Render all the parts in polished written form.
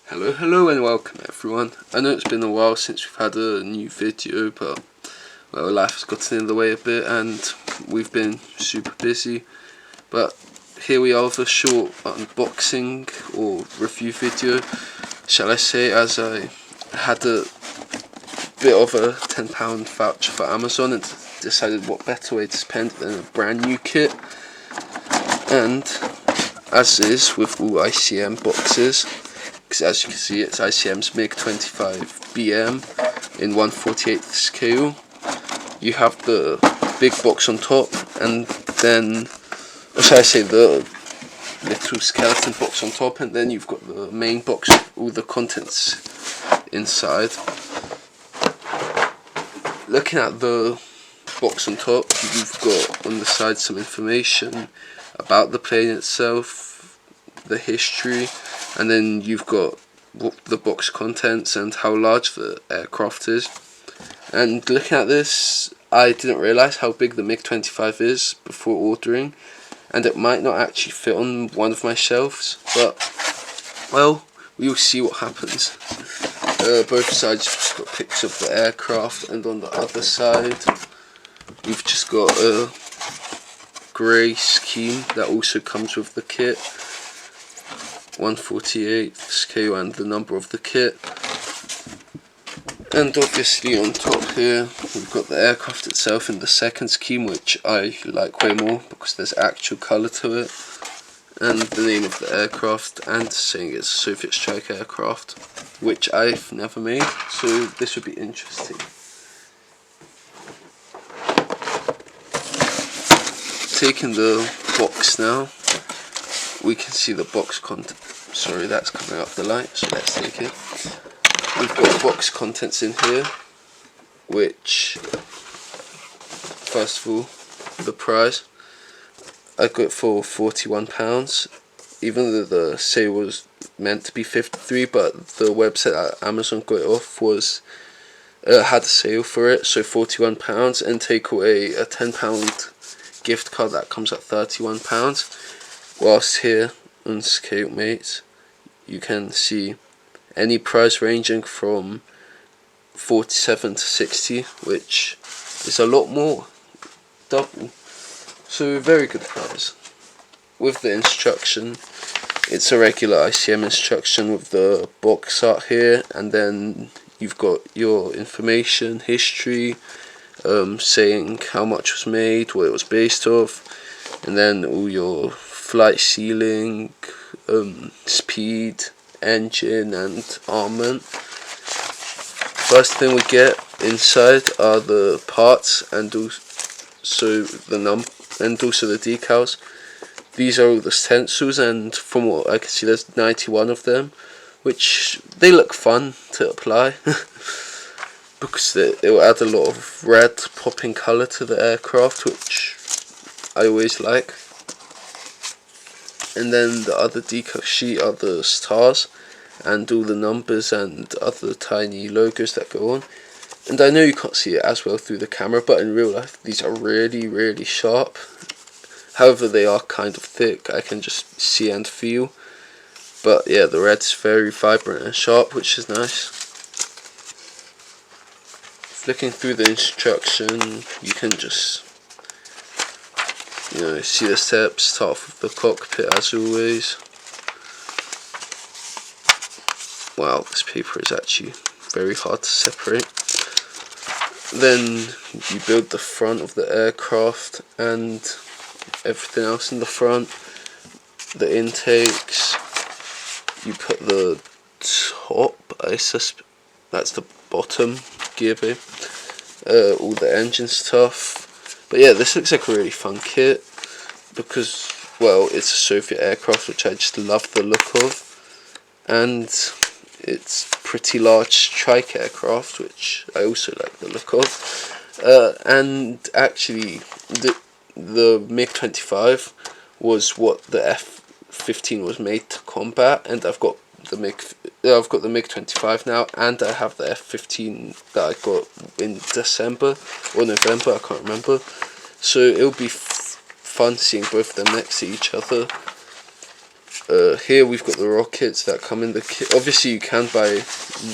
Hello and welcome everyone. I know it's been a while since we've had a new video, but well, life has gotten in the way a bit and we've been super busy. But here we are with a short unboxing or review video, shall I say, as I had a bit of a £10 voucher for Amazon and decided what better way to spend it than a brand new kit. And as is with all ICM boxes, because as you can see it's ICM's Mig-25 BM in 1/48 scale. You have the big box on top, and then, or should I say, the little skeleton box on top, and then you've got the main box with all the contents inside. Looking at the box on top, you've got on the side some information about the plane itself, the history, and then you've got the box contents and how large the aircraft is. And looking at this, I didn't realise how big the Mig-25 is before ordering, and it might not actually fit on one of my shelves, but well, we'll see what happens. Both sides you've just got pictures of the aircraft, and on the other side we've just got a grey scheme that also comes with the kit, 1/48 scale and the number of the kit. And obviously on top here we've got the aircraft itself in the second scheme, which I like way more because there's actual colour to it, and the name of the aircraft, and saying it's a Soviet strike aircraft, which I've never made, so this would be interesting. Taking the box now, we can see the box content. Sorry, that's coming up the light, so let's take it. We've got box contents in here, which, first of all, the price. I got it for £41, even though the sale was meant to be £53, but the website at Amazon got it off was had a sale for it, so £41, and take away a £10 gift card that comes at £31. Whilst here on Scale Mates, you can see any price ranging from 47 to 60, which is a lot more, double. So very good price. With the instruction, it's a regular ICM instruction with the box art here, and then you've got your information, history, saying how much was made, what it was based off, and then all your flight ceiling, speed, engine and armament. First thing we get inside are the parts and also the decals. These are all the stencils, and from what I can see there's 91 of them, which they look fun to apply because it will add a lot of red popping colour to the aircraft, which I always like. And then the other decal sheet are the stars and all the numbers and other tiny logos that go on. And I know you can't see it as well through the camera, but in real life these are really sharp. However, they are kind of thick, I can just see and feel. But yeah, the red's very vibrant and sharp, which is nice. Flicking through the instruction, you can just, see the steps. Start off with the cockpit as always. Wow, this paper is actually very hard to separate. Then you build the front of the aircraft and everything else in the front. The intakes, you put the top, that's the bottom gear bay, all the engine stuff. But yeah, this looks like a really fun kit because, well, it's a Soviet aircraft, which I just love the look of, and it's pretty large strike aircraft, which I also like the look of. And actually, the Mig-25 was what the F-15 was made to combat, and I've got the Mig-25 now, and I have the F-15 that I got in December or November, I can't remember. So it'll be fun seeing both of them next to each other. Here we've got the rockets that come in the kit. Obviously you can buy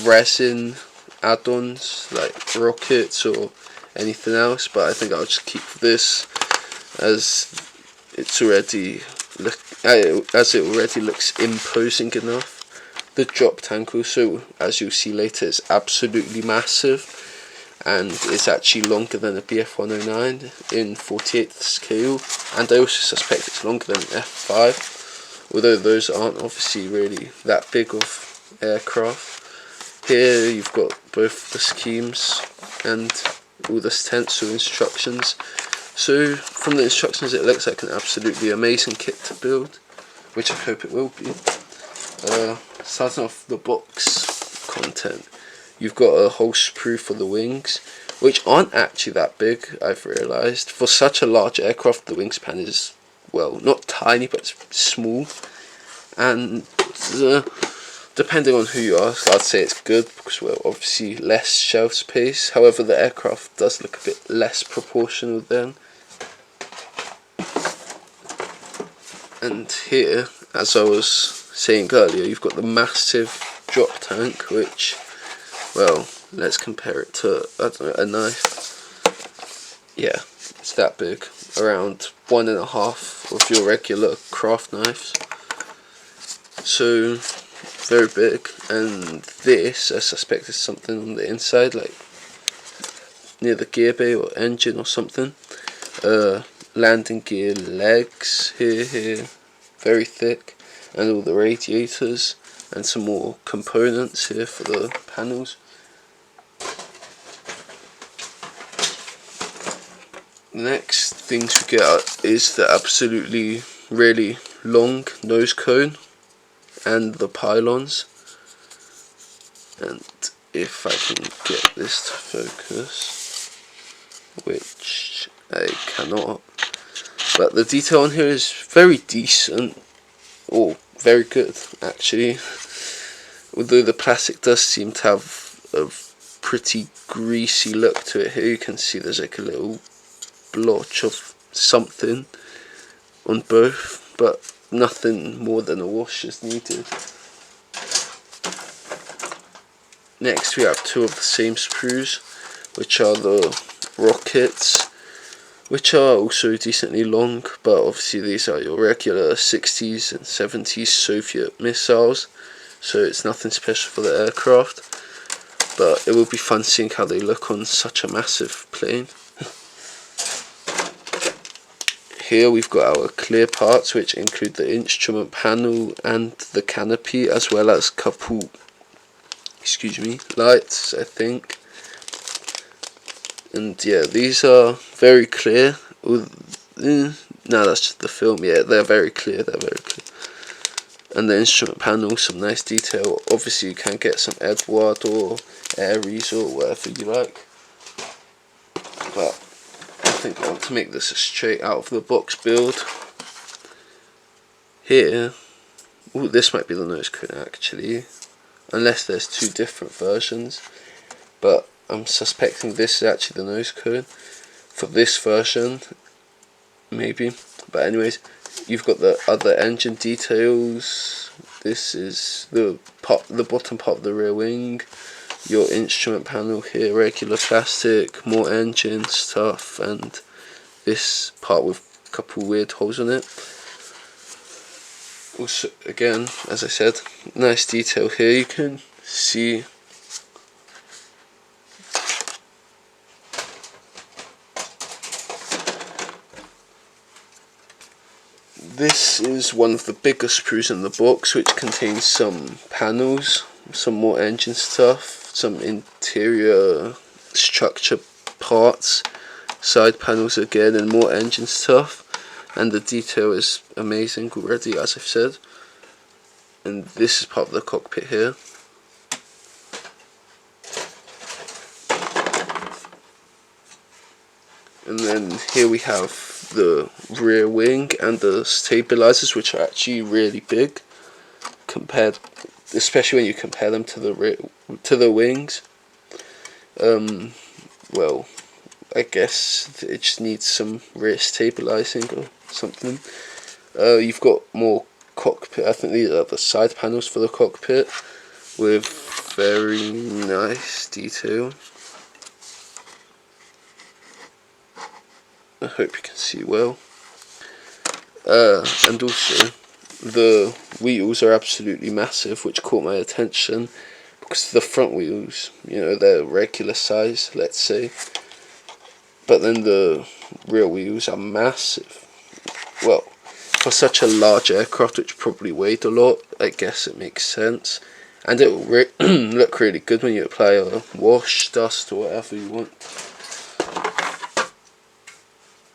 resin add-ons like rockets or anything else, but I think I'll just keep this as it's already as it already looks imposing enough. The drop tank also, as you'll see later, is absolutely massive, and it's actually longer than a BF-109 in 48th scale, and I also suspect it's longer than an F5, although those aren't obviously really that big of aircraft. Here you've got both the schemes and all the stencil instructions. So from the instructions it looks like an absolutely amazing kit to build, which I hope it will be. Starting off the box content, you've got a whole sprue for the wings, which aren't actually that big, I've realised. For such a large aircraft, the wingspan is, well, not tiny, but small. And depending on who you ask, I'd say it's good, because, well, obviously less shelf space. However, the aircraft does look a bit less proportional then. And here, as I was saying earlier, you've got the massive drop tank, which, well, let's compare it to, I don't know, a knife. Yeah, it's that big, around 1.5 of your regular craft knives. So, very big. And this, I suspect, is something on the inside, like near the gear bay or engine or something. Landing gear legs here, very thick, and all the radiators, and some more components here for the panels. The next things we get is the absolutely really long nose cone and the pylons. And if I can get this to focus, which I cannot, but the detail on here is very decent, or very good actually, although the plastic does seem to have a pretty greasy look to it. Here you can see there's like a little blotch of something on both, but nothing more than a wash is needed. Next we have two of the same sprues, which are the rockets, which are also decently long, but obviously these are your regular 60s and 70s Soviet missiles, so it's nothing special for the aircraft, but it will be fun seeing how they look on such a massive plane. Here we've got our clear parts, which include the instrument panel and the canopy, as well as couple, lights, I think. And yeah, these are very clear. No, that's just the film. Yeah, they're very clear. And the instrument panel, some nice detail. Obviously, you can get some Edward or Aries or whatever you like. But I think I want to make this a straight out of the box build. Here, this might be the nose cone actually, unless there's two different versions. But I'm suspecting this is actually the nose cone for this version, maybe. But anyways, you've got the other engine details. This is the bottom part of the rear wing. Your instrument panel here, regular plastic, more engine stuff, and this part with a couple weird holes on it. Also, again, as I said, nice detail here. You can see this is one of the biggest sprues in the box, which contains some panels, some more engine stuff, some interior structure parts, side panels again, and more engine stuff. And the detail is amazing already, as I've said. And this is part of the cockpit here. And then here we have the rear wing and the stabilizers, which are actually really big, especially when you compare them to the wings. Well, I guess it just needs some rear stabilizing or something. You've got more cockpit. I think these are the side panels for the cockpit with very nice detail. I hope you can see well. And also the wheels are absolutely massive, which caught my attention because the front wheels, you know, they're regular size, let's say, but then the rear wheels are massive. Well, for such a large aircraft which probably weighed a lot, I guess it makes sense, and it will look really good when you apply a wash, dust, or whatever you want.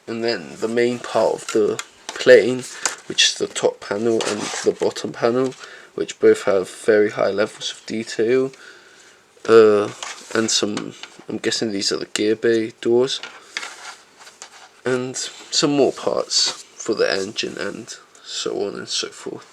And then the main part of the plane, which is the top panel and the bottom panel, which both have very high levels of detail, and some, I'm guessing these are the gear bay doors, and some more parts for the engine and so on and so forth.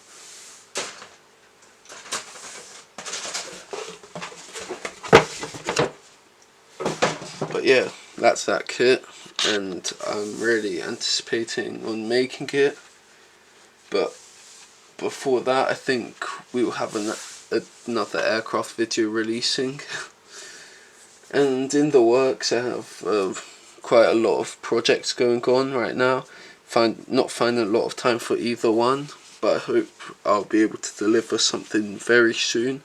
But yeah, that's that kit, and I'm really anticipating on making it. But before that, I think we will have another aircraft video releasing. And in the works, I have quite a lot of projects going on right now. Not finding a lot of time for either one, but I hope I'll be able to deliver something very soon.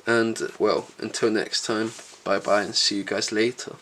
And well, until next time, bye bye and see you guys later.